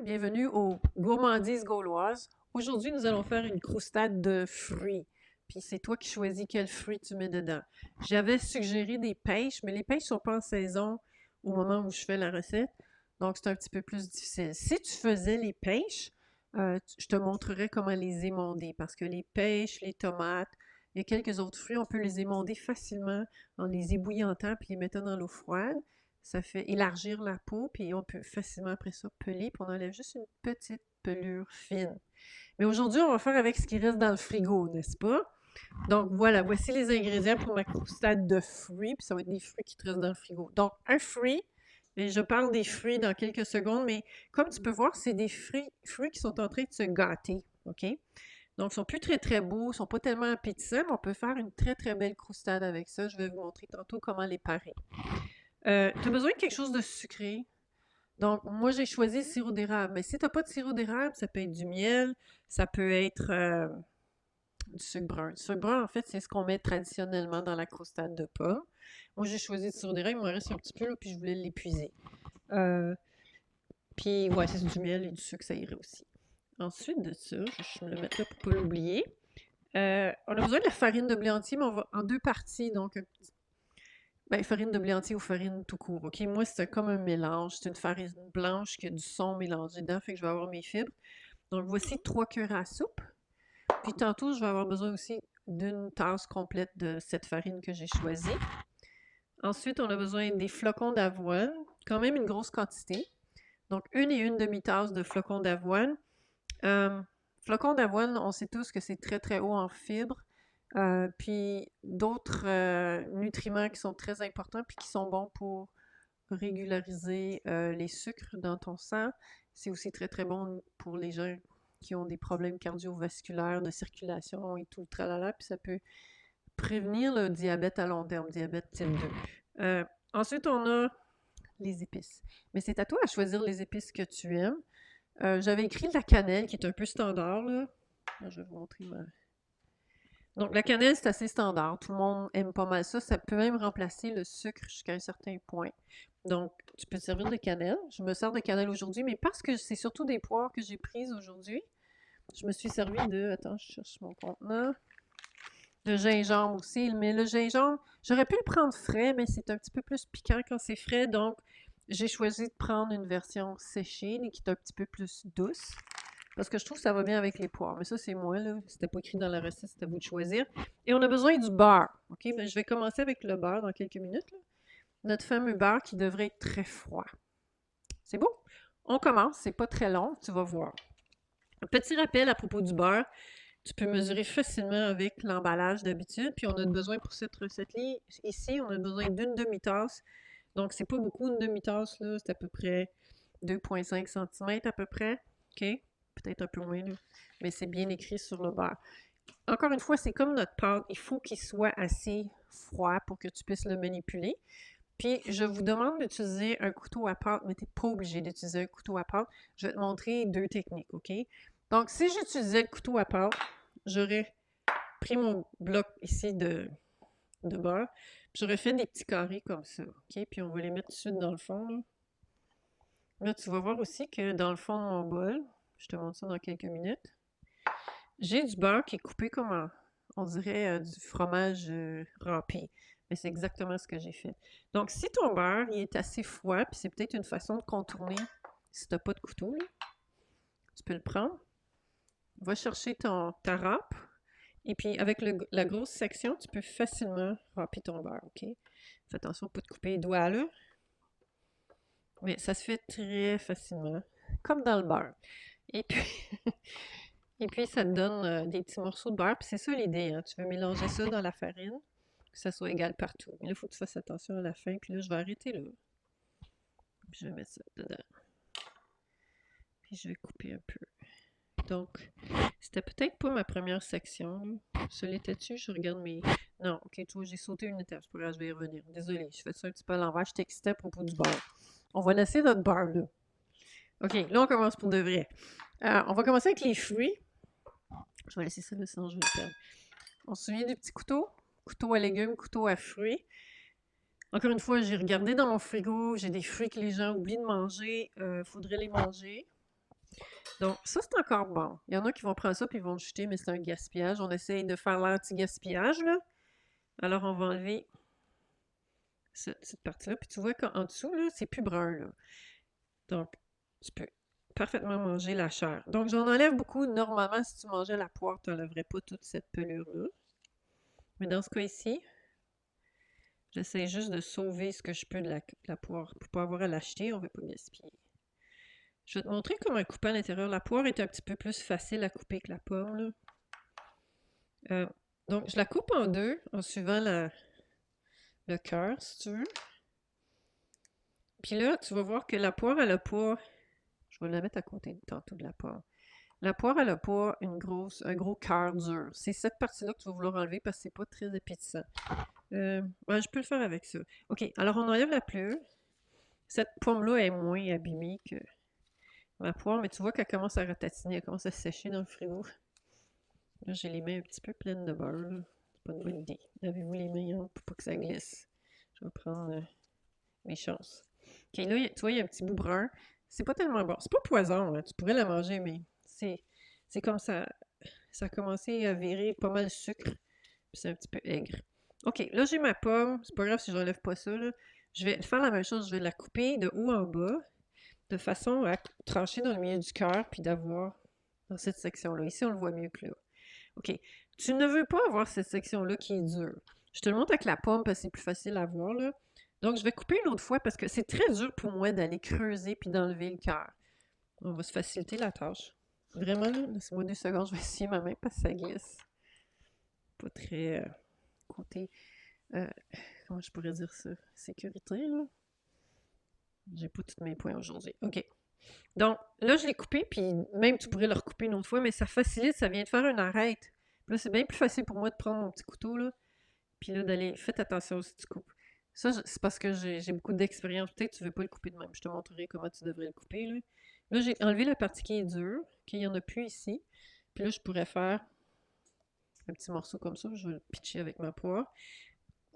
bienvenue aux Gourmandises Gauloises. Aujourd'hui, nous allons faire une croustade de fruits. Puis c'est toi qui choisis quel fruit tu mets dedans. J'avais suggéré des pêches, mais les pêches sont pas en saison au moment où je fais la recette. Donc c'est un petit peu plus difficile. Si tu faisais les pêches, je te montrerai comment les émonder. Parce que les pêches, les tomates, il y a quelques autres fruits, on peut les émonder facilement en les ébouillantant puis les mettant dans l'eau froide. Ça fait élargir la peau, puis on peut facilement après ça peler, puis on enlève juste une petite pelure fine. Mais aujourd'hui, on va faire avec ce qui reste dans le frigo, n'est-ce pas? Donc voilà, voici les ingrédients pour ma croustade de fruits, puis ça va être des fruits qui te restent dans le frigo. Donc un fruit, et je parle des fruits dans quelques secondes, mais comme tu peux voir, c'est des fruits qui sont en train de se gâter, OK? Donc, ils sont plus très très beaux, ils sont pas tellement appétissants, mais on peut faire une très très belle croustade avec ça. Je vais vous montrer tantôt comment les parer. Tu as besoin de quelque chose de sucré. Donc, moi, j'ai choisi le sirop d'érable. Mais si tu n'as pas de sirop d'érable, ça peut être du miel, ça peut être du sucre brun. Le sucre brun, en fait, c'est ce qu'on met traditionnellement dans la croustade de pomme. Moi, j'ai choisi le sirop d'érable, il me reste un petit peu, là, puis je voulais l'épuiser. Euh, puis, ouais, c'est du miel et du sucre, ça irait aussi. Ensuite de ça, je me le mettrai pour ne pas l'oublier. On a besoin de la farine de blé entier, mais on va en deux parties. Donc, ben, farine de blé entier ou farine tout court, OK? Moi, c'est comme un mélange. C'est une farine blanche qui a du son mélangé dedans, fait que je vais avoir mes fibres. Donc, voici 3 cuillères à soupe. Puis tantôt, je vais avoir besoin aussi d'une tasse complète de cette farine que j'ai choisie. Ensuite, on a besoin des flocons d'avoine, quand même une grosse quantité. Donc, une et une demi-tasse de flocons d'avoine. Euh, Flocons d'avoine, on sait tous que c'est très, très haut en fibres. Puis d'autres nutriments qui sont très importants puis qui sont bons pour régulariser les sucres dans ton sang. C'est aussi très, très bon pour les gens qui ont des problèmes cardiovasculaires, de circulation et tout le tralala. Puis ça peut prévenir le diabète à long terme, diabète type 2. Ensuite, on a les épices. Mais c'est à toi à choisir les épices que tu aimes. J'avais écrit de la cannelle, qui est un peu standard, là. Je vais vous montrer ma... Donc, la cannelle, c'est assez standard. Tout le monde aime pas mal ça. Ça peut même remplacer le sucre jusqu'à un certain point. Donc, tu peux te servir de cannelle. Je me sers de cannelle aujourd'hui, mais parce que c'est surtout des poires que j'ai prises aujourd'hui, je me suis servi de... Attends, je cherche mon contenant. De gingembre aussi. Mais le gingembre, j'aurais pu le prendre frais, mais c'est un petit peu plus piquant quand c'est frais. Donc, j'ai choisi de prendre une version séchée, qui est un petit peu plus douce. Parce que je trouve que ça va bien avec les poires. Mais ça, c'est moi, là. C'était pas écrit dans la recette, c'est à vous de choisir. Et on a besoin du beurre. OK? Ben, je vais commencer avec le beurre dans quelques minutes, là. Notre fameux beurre qui devrait être très froid. C'est beau? On commence, c'est pas très long, tu vas voir. Un petit rappel à propos du beurre. Tu peux mesurer facilement avec l'emballage d'habitude. Puis on a besoin pour cette recette-là, ici, on a besoin d'une demi-tasse. Donc, c'est pas beaucoup, une demi-tasse, là. C'est à peu près 2,5 cm à peu près. OK? Peut-être un peu moins, là. Mais c'est bien écrit sur le beurre. Encore une fois, c'est comme notre pâte. Il faut qu'il soit assez froid pour que tu puisses le manipuler. Puis, je vous demande d'utiliser un couteau à pâte, mais tu n'es pas obligé d'utiliser un couteau à pâte. Je vais te montrer deux techniques, OK? Donc, si j'utilisais le couteau à pâte, j'aurais pris mon bloc ici de beurre, puis j'aurais fait des petits carrés comme ça, OK? Puis on va les mettre tout de suite dans le fond, là. Là, tu vas voir aussi que dans le fond de mon bol, je te montre ça dans quelques minutes, j'ai du beurre qui est coupé comme on dirait du fromage râpé. Mais c'est exactement ce que j'ai fait. Donc, si ton beurre il est assez froid, puis c'est peut-être une façon de contourner si tu n'as pas de couteau, là, tu peux le prendre. Va chercher ta râpe. Et puis, avec la grosse section, tu peux facilement râper ton beurre, OK? Fais attention pas de couper les doigts, là. Mais ça se fait très facilement, comme dans le beurre. Et puis, et puis ça te donne des petits morceaux de beurre. Puis c'est ça l'idée, hein? Tu veux mélanger ça dans la farine, que ça soit égal partout. Mais là, il faut que tu fasses attention à la fin. Puis là, je vais arrêter là. Puis je vais mettre ça dedans. Puis je vais couper un peu. Donc, c'était peut-être pas ma première section. Ce l'était-tu? Je regarde mes... Non, ok, tu vois, j'ai sauté une étape. C'est pas grave, je vais y revenir. Désolée, je fais ça un petit peu à l'envers. Je t'excitais à propos du beurre. On va laisser notre beurre là. Ok, là, on commence pour de vrai. On va commencer avec les fruits. Je vais laisser ça là, sinon je vais le perdre. On se souvient du petit couteau? Couteau à légumes, couteau à fruits. Encore une fois, j'ai regardé dans mon frigo. J'ai des fruits que les gens oublient de manger. Faudrait les manger. Donc, ça, c'est encore bon. Il y en a qui vont prendre ça puis ils vont le jeter, mais c'est un gaspillage. On essaye de faire l'anti-gaspillage, là. Alors, on va enlever cette partie-là. Puis tu vois qu'en dessous, là, c'est plus brun, là. Donc, tu peux parfaitement manger la chair. Donc, j'en enlève beaucoup. Normalement, si tu mangeais la poire, tu n'enlèverais pas toute cette pelure-là. Mais dans ce cas ici, j'essaie juste de sauver ce que je peux de la poire pour pas avoir à l'acheter. On ne va pas gaspiller. Je vais te montrer comment couper à l'intérieur. La poire est un petit peu plus facile à couper que la pomme, là. Donc, je la coupe en deux en suivant le cœur, si tu veux. Puis là, tu vas voir que la poire, elle n'a pas... Je vais la mettre à côté tantôt de la poire. La poire, elle n'a pas un gros cœur dur. C'est cette partie-là que tu vas vouloir enlever parce que c'est pas très appétissant. Ouais, je peux le faire avec ça. OK, alors on enlève la pleure. Cette pomme-là est moins abîmée que la poire, mais tu vois qu'elle commence à ratatiner, elle commence à sécher dans le frigo. Là, j'ai les mains un petit peu pleines de beurre. C'est pas une bonne idée. Lavez-vous les mains pour pas que ça glisse. Je vais prendre mes chances. OK, là, tu vois, il y a un petit bout brun. C'est pas tellement bon. C'est pas poison, hein. Tu pourrais la manger, mais c'est comme ça. Ça a commencé à virer pas mal de sucre. Puis c'est un petit peu aigre. OK, là, j'ai ma pomme. C'est pas grave si j'enlève pas ça, là. Je vais faire la même chose. Je vais la couper de haut en bas, de façon à trancher dans le milieu du cœur, puis d'avoir dans cette section-là. Ici, on le voit mieux que là. OK. Tu ne veux pas avoir cette section-là qui est dure. Je te le montre avec la pomme parce que c'est plus facile à voir, là. Donc, je vais couper une autre fois parce que c'est très dur pour moi d'aller creuser puis d'enlever le cœur. On va se faciliter la tâche. Vraiment, là, laisse-moi 2 secondes, je vais essayer ma main parce que ça glisse. Pas très côté, comment je pourrais dire ça? Sécurité, là. J'ai pas tous mes points aujourd'hui. OK. Donc, là, je l'ai coupé, puis même tu pourrais le recouper une autre fois, mais ça facilite, ça vient de faire une arête. Puis là, c'est bien plus facile pour moi de prendre mon petit couteau, là, puis là, d'aller... Faites attention si tu coupes. Ça, c'est parce que j'ai beaucoup d'expérience. Peut-être que tu ne veux pas le couper de même. Je te montrerai comment tu devrais le couper, là. Là, j'ai enlevé la partie qui est dure, qu'il n'y en a plus ici. Puis là, je pourrais faire un petit morceau comme ça. Je vais le pitcher avec ma poire.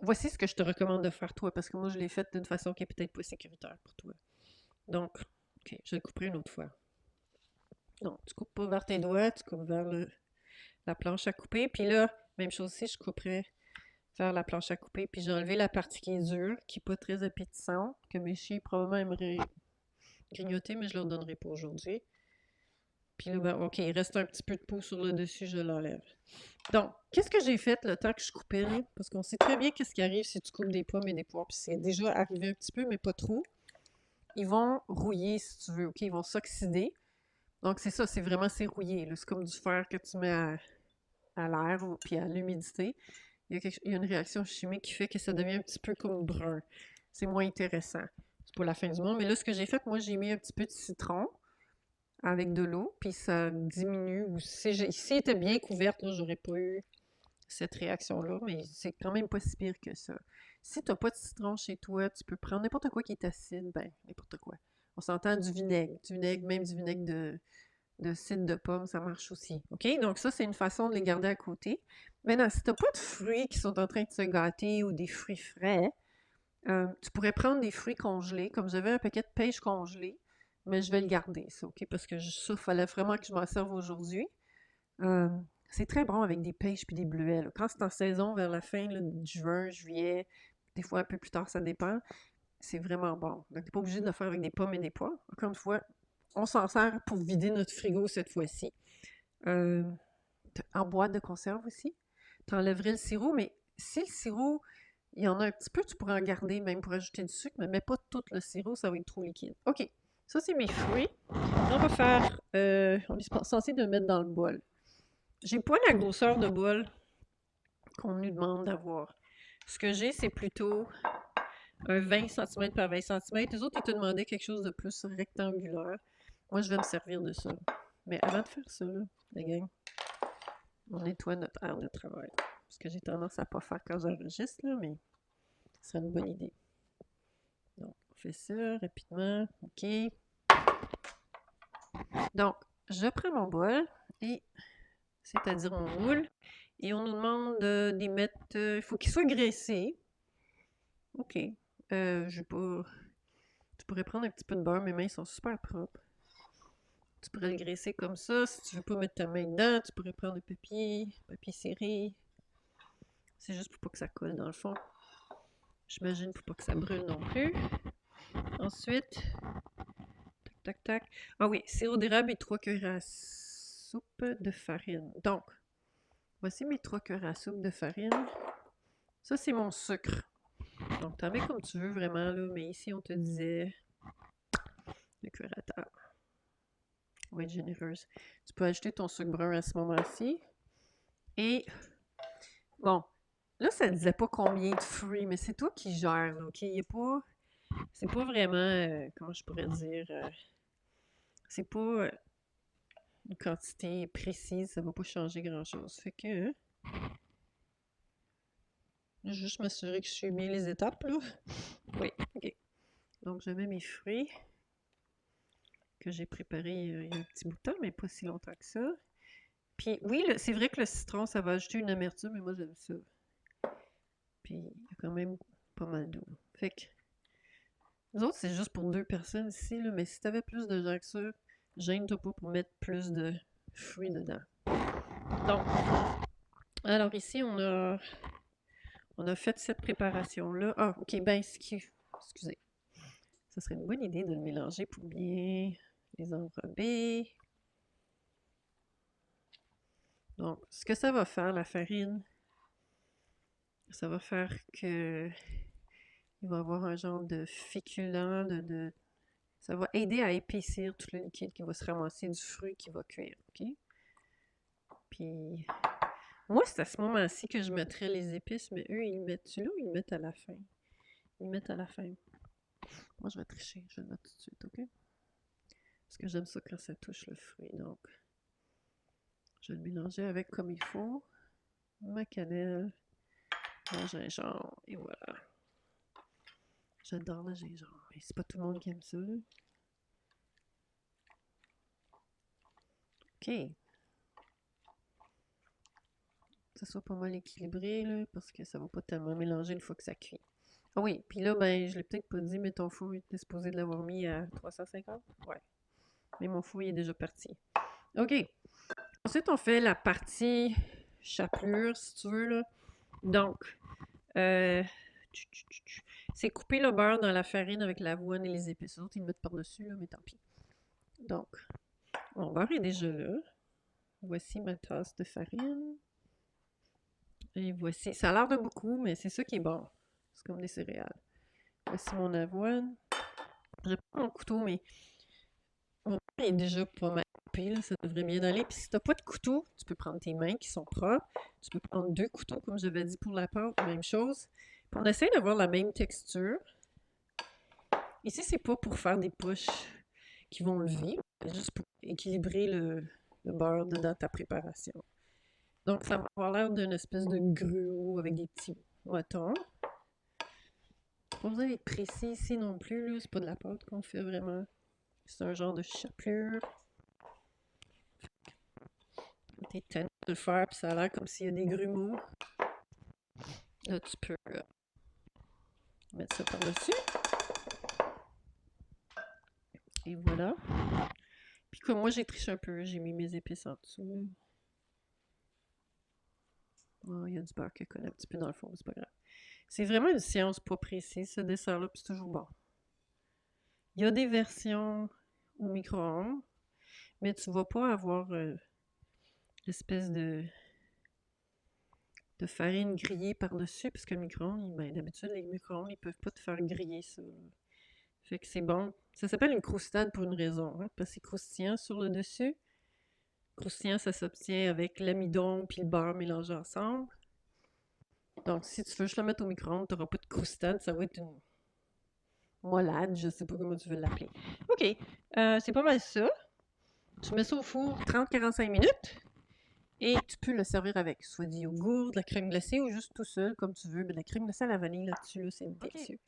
Voici ce que je te recommande de faire, toi, parce que moi, je l'ai fait d'une façon qui est peut-être pas sécuritaire pour toi. Donc, OK, je le couperai une autre fois. Non, tu coupes pas vers tes doigts, tu coupes vers la planche à couper. Puis là, même chose ici, je couperai vers la planche à couper. Puis j'ai enlevé la partie qui est dure, qui n'est pas très appétissante, que mes chiens probablement aimeraient grignoter, mais je leur donnerai pas aujourd'hui. Puis là, ben, OK, il reste un petit peu de peau sur le dessus, je l'enlève. Donc, qu'est-ce que j'ai fait le temps que je coupais, là? Parce qu'on sait très bien qu'est-ce qui arrive si tu coupes des pommes et des poires. Puis c'est déjà arrivé un petit peu, mais pas trop. Ils vont rouiller, si tu veux, OK? Ils vont s'oxyder. Donc, c'est ça, c'est vraiment, c'est rouillé. C'est comme du fer que tu mets à l'air puis à l'humidité. Il y a une réaction chimique qui fait que ça devient un petit peu comme brun. C'est moins intéressant. C'est pas la fin du monde. Mais là, ce que j'ai fait, moi, j'ai mis un petit peu de citron avec de l'eau, puis ça diminue. Ou si elle était bien couverte, là, j'aurais pas eu cette réaction-là, mais c'est quand même pas si pire que ça. Si tu n'as pas de citron chez toi, tu peux prendre n'importe quoi qui est acide, ben, n'importe quoi. On s'entend du vinaigre, même du vinaigre de cidre de pomme, ça marche aussi. OK? Donc ça, c'est une façon de les garder à côté. Maintenant, si tu n'as pas de fruits qui sont en train de se gâter ou des fruits frais, tu pourrais prendre des fruits congelés, comme j'avais un paquet de pêche congelé, mais je vais le garder, ça, OK? Parce que ça, il fallait vraiment que je m'en serve aujourd'hui. Euh, c'est très bon avec des pêches puis des bleuets, là. Quand c'est en saison, vers la fin là, de juin, juillet, des fois un peu plus tard, ça dépend, c'est vraiment bon. Donc, t'es pas obligé de le faire avec des pommes et des pois. Encore une fois, on s'en sert pour vider notre frigo cette fois-ci. Euh, en boîte de conserve aussi. Tu enlèverais le sirop, mais si le sirop, il y en a un petit peu, tu pourrais en garder même pour ajouter du sucre, mais mets pas tout le sirop, ça va être trop liquide. OK, ça c'est mes fruits. On va faire, on est censé de mettre dans le bol. J'ai pas la grosseur de bol qu'on nous demande d'avoir. Ce que j'ai, c'est plutôt un 20 cm par 20 cm. Les autres, ils te demandaient quelque chose de plus rectangulaire. Moi, je vais me servir de ça. Mais avant de faire ça, là, la gang, on nettoie notre aire de travail. Parce que j'ai tendance à pas faire quand j'enregistre, là, mais ce serait une bonne idée. Donc, on fait ça rapidement. OK. Donc, je prends mon bol, et c'est-à-dire mon moule, et on nous demande d'y mettre... il faut qu'il soit graissé. OK. Je vais pas... Tu pourrais prendre un petit peu de beurre, mes mains sont super propres. Tu pourrais le graisser comme ça. Si tu veux pas mettre ta main dedans, tu pourrais prendre le papier serré. C'est juste pour pas que ça colle dans le fond. J'imagine pour pas que ça brûle non plus. Ensuite, tac, tac, tac. Ah oui, sirop d'érable et 3 cuillères à soupe de farine. Donc, voici mes 3 cuillères à soupe de farine. Ça, c'est mon sucre. Donc, t'en mets comme tu veux vraiment, là, mais ici, on te disait le curateur. On va être généreuse. Tu peux ajouter ton sucre brun à ce moment-ci. Et, bon, là, ça ne disait pas combien de fruits, mais c'est toi qui gères, là, OK? C'est pas vraiment, comment je pourrais dire, c'est pas une quantité précise, ça va pas changer grand-chose. Fait que, je vais juste m'assurer que je suis bien les étapes, là. Oui, OK. Donc, je mets mes fruits que j'ai préparés il y a un petit bout de temps, mais pas si longtemps que ça. Puis oui, c'est vrai que le citron, ça va ajouter une amertume, mais moi j'aime ça. Puis il y a quand même pas mal d'eau. Fait que nous autres, c'est juste pour 2 personnes ici, là, mais si t'avais plus de gens que ça, gêne-toi pas pour mettre plus de fruits dedans. Donc, alors ici, on a fait cette préparation-là. Ah, ok, ben, excusez. Ce serait une bonne idée de le mélanger pour bien les enrober. Donc, ce que ça va faire, la farine, ça va faire que il va y avoir un genre de féculent, ça va aider à épaissir tout le liquide qui va se ramasser du fruit qui va cuire, OK? Puis, moi, c'est à ce moment-ci que je mettrais les épices, mais eux, ils mettent-tu là ou ils mettent à la fin? Ils mettent à la fin. Moi, je vais tricher, je vais le mettre tout de suite, OK? Parce que j'aime ça quand ça touche le fruit, donc je vais le mélanger avec comme il faut. Ma cannelle, mon gingembre, et voilà. J'adore le gingembre, mais c'est pas tout le monde qui aime ça, là. OK. Que ça soit pas mal équilibré, là, parce que ça va pas tellement mélanger une fois que ça cuit. Ah oui, puis là, ben, je l'ai peut-être pas dit, mais ton four était supposé de l'avoir mis à 350? Ouais. Mais mon four, il est déjà parti. OK. Ensuite, on fait la partie chapelure, si tu veux, là. Donc, euh, c'est couper le beurre dans la farine avec l'avoine et les épices. Les autres, ils le mettent par-dessus, là, mais tant pis. Donc, mon beurre est déjà là. Voici ma tasse de farine. Et voici. Ça a l'air de beaucoup, mais c'est ça qui est bon. C'est comme des céréales. Voici mon avoine. J'ai pas mon couteau, mais mon beurre est déjà pas mal coupé, là. Ça devrait bien aller. Puis si t'as pas de couteau, tu peux prendre tes mains qui sont propres. Tu peux prendre 2 couteaux, comme j'avais dit pour la pâte, même chose. Puis on essaie d'avoir la même texture. Ici, c'est pas pour faire des poches qui vont lever, c'est juste pour équilibrer le beurre dans ta préparation. Donc, ça va avoir l'air d'une espèce de gruau avec des petits bâtons. Pas besoin d'être précis ici non plus, là. C'est pas de la pâte qu'on fait vraiment. C'est un genre de chapelure. T'es tanné de le faire, puis ça a l'air comme s'il y a des grumeaux. Là, tu peux mettre ça par-dessus. Et voilà. Puis comme moi, j'ai triché un peu, j'ai mis mes épices en dessous. Oh, il y a du beurre qui colle un petit peu dans le fond, c'est pas grave. C'est vraiment une science pas précise, ce dessert-là, puis c'est toujours bon. Il y a des versions au micro-ondes, mais tu vas pas avoir l'espèce de farine grillée par-dessus, parce que le micro-ondes, ben, d'habitude, les micro-ondes, ils peuvent pas te faire griller ça. Fait que c'est bon. Ça s'appelle une croustade pour une raison, hein, parce que c'est croustillant sur le dessus. Croustillant, ça s'obtient avec l'amidon puis le beurre mélangés ensemble. Donc, si tu veux juste le mettre au micro-ondes, tu n'auras pas de croustade, ça va être une mollade, je sais pas comment tu veux l'appeler. OK, c'est pas mal ça. Tu mets ça au four 30-45 minutes et tu peux le servir avec soit du yogourt, de la crème glacée ou juste tout seul, comme tu veux. Mais la crème glacée à la vanille là-dessus, là, c'est délicieux.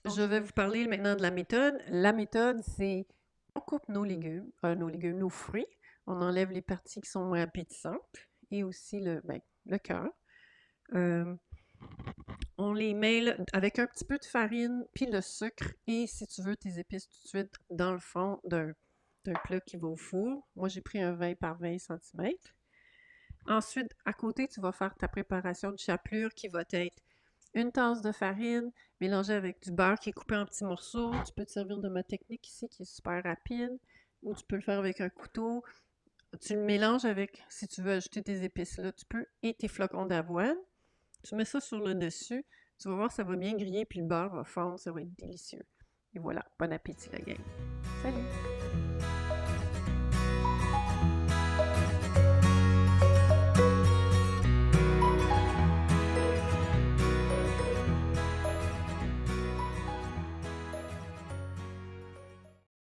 Je vais vous parler maintenant de la méthode. La méthode, c'est on coupe nos fruits. On enlève les parties qui sont moins appétissantes et aussi le cœur. On les mêle avec un petit peu de farine puis le sucre et si tu veux tes épices tout de suite dans le fond d'un d'un plat qui va au four. Moi, j'ai pris un 20 par 20 cm. Ensuite, à côté, tu vas faire ta préparation de chapelure qui va être une tasse de farine mélangée avec du beurre qui est coupé en petits morceaux. Tu peux te servir de ma technique ici qui est super rapide ou tu peux le faire avec un couteau. Tu le mélanges avec, si tu veux ajouter tes épices là, tu peux, et tes flocons d'avoine. Tu mets ça sur le dessus. Tu vas voir, ça va bien griller puis le beurre va fondre, ça va être délicieux. Et voilà, bon appétit la gang. Salut!